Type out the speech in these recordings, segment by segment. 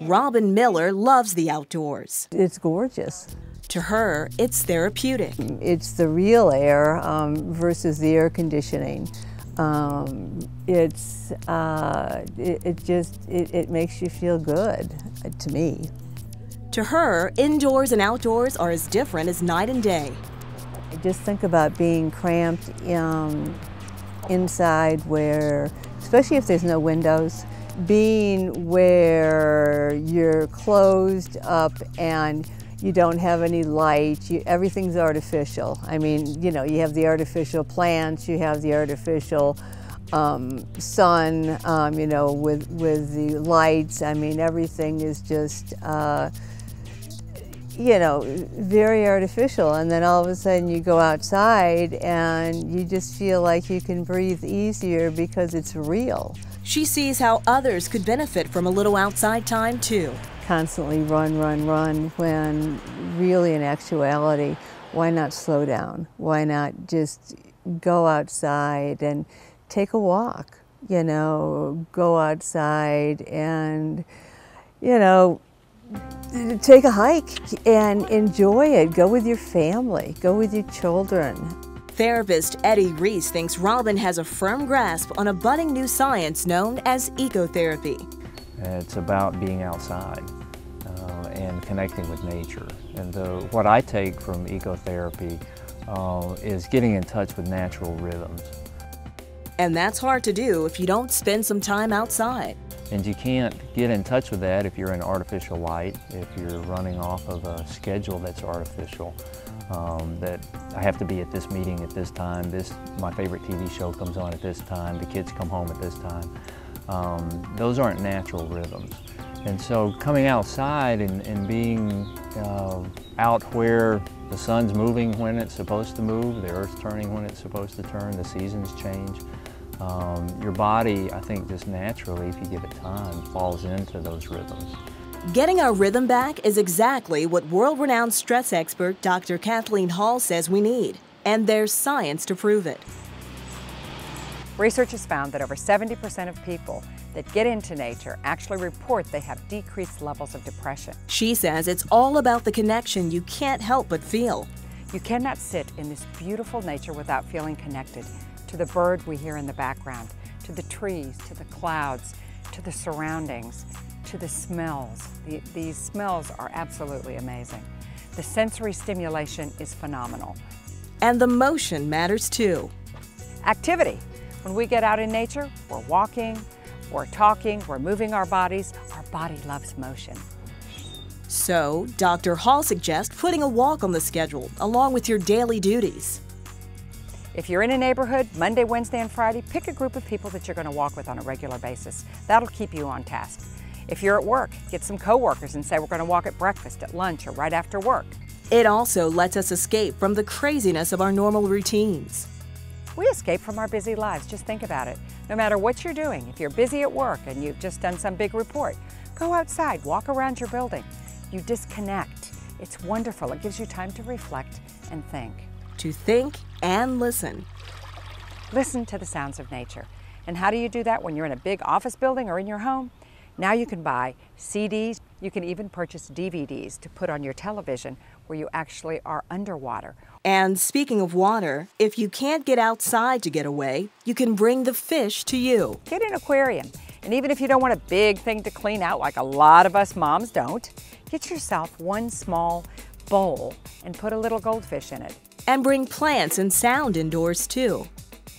Robin Miller loves the outdoors. It's gorgeous. To her, it's therapeutic. It's the real air versus the air conditioning. It makes you feel good, to me. To her, indoors and outdoors are as different as night and day. I just think about being cramped inside where, especially if there's no windows, being where you're closed up and you don't have any light, everything's artificial. I mean, you know, you have the artificial plants, you have the artificial sun, you know, with the lights. I mean, everything is just, you know, very artificial. And then all of a sudden you go outside and you just feel like you can breathe easier because it's real. She sees how others could benefit from a little outside time too. Constantly run, when really in actuality, why not slow down? Why not just go outside and take a walk? You know, go outside and, you know, take a hike and enjoy it. Go with your family, go with your children. Therapist Eddie Reese thinks Robin has a firm grasp on a budding new science known as ecotherapy. It's about being outside and connecting with nature. And what I take from ecotherapy is getting in touch with natural rhythms. And that's hard to do if you don't spend some time outside. And you can't get in touch with that if you're in artificial light, if you're running off of a schedule that's artificial. That I have to be at this meeting at this time, my favorite TV show comes on at this time, the kids come home at this time. Those aren't natural rhythms. And so coming outside and being out where the sun's moving when it's supposed to move, the earth's turning when it's supposed to turn, the seasons change. Your body, I think, just naturally, if you give it time, falls into those rhythms. Getting our rhythm back is exactly what world-renowned stress expert Dr. Kathleen Hall says we need, and there's science to prove it. Research has found that over 70% of people that get into nature actually report they have decreased levels of depression. She says it's all about the connection you can't help but feel. You cannot sit in this beautiful nature without feeling connected to the bird we hear in the background, to the trees, to the clouds, to the surroundings, to the smells. These smells are absolutely amazing. The sensory stimulation is phenomenal. And the motion matters too. Activity. When we get out in nature, we're walking, we're talking, we're moving our bodies. Our body loves motion. So, Dr. Hall suggests putting a walk on the schedule along with your daily duties. If you're in a neighborhood, Monday, Wednesday, and Friday, pick a group of people that you're going to walk with on a regular basis. That'll keep you on task. If you're at work, get some coworkers and say we're going to walk at breakfast, at lunch, or right after work. It also lets us escape from the craziness of our normal routines. We escape from our busy lives. Just think about it. No matter what you're doing, if you're busy at work and you've just done some big report, go outside, walk around your building. You disconnect. It's wonderful. It gives you time to reflect and think. To think and listen. Listen to the sounds of nature. And how do you do that when you're in a big office building or in your home? Now you can buy CDs. You can even purchase DVDs to put on your television where you actually are underwater. And speaking of water, if you can't get outside to get away, you can bring the fish to you. Get an aquarium. And even if you don't want a big thing to clean out like a lot of us moms don't, get yourself one small bowl and put a little goldfish in it. And bring plants and sound indoors too.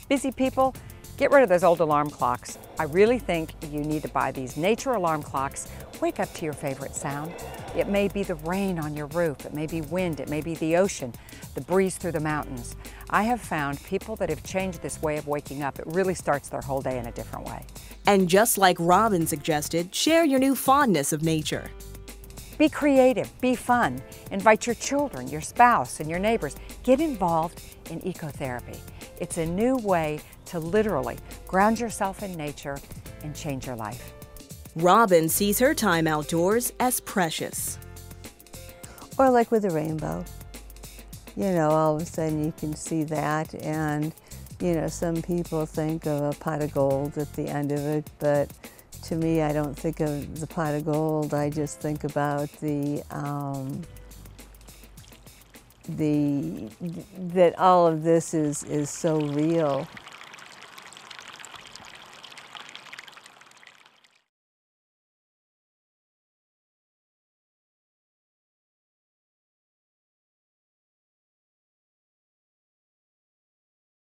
Busy people, get rid of those old alarm clocks. I really think you need to buy these nature alarm clocks. Wake up to your favorite sound. It may be the rain on your roof, it may be wind, it may be the ocean, the breeze through the mountains. I have found people that have changed this way of waking up, it really starts their whole day in a different way. And just like Robin suggested, share your new fondness of nature. Be creative, be fun. Invite your children, your spouse, and your neighbors. Get involved in ecotherapy. It's a new way to literally ground yourself in nature and change your life. Robin sees her time outdoors as precious. Or like with a rainbow. You know, all of a sudden you can see that, and, you know, some people think of a pot of gold at the end of it, but to me, I don't think of the pot of gold. I just think about that all of this is so real.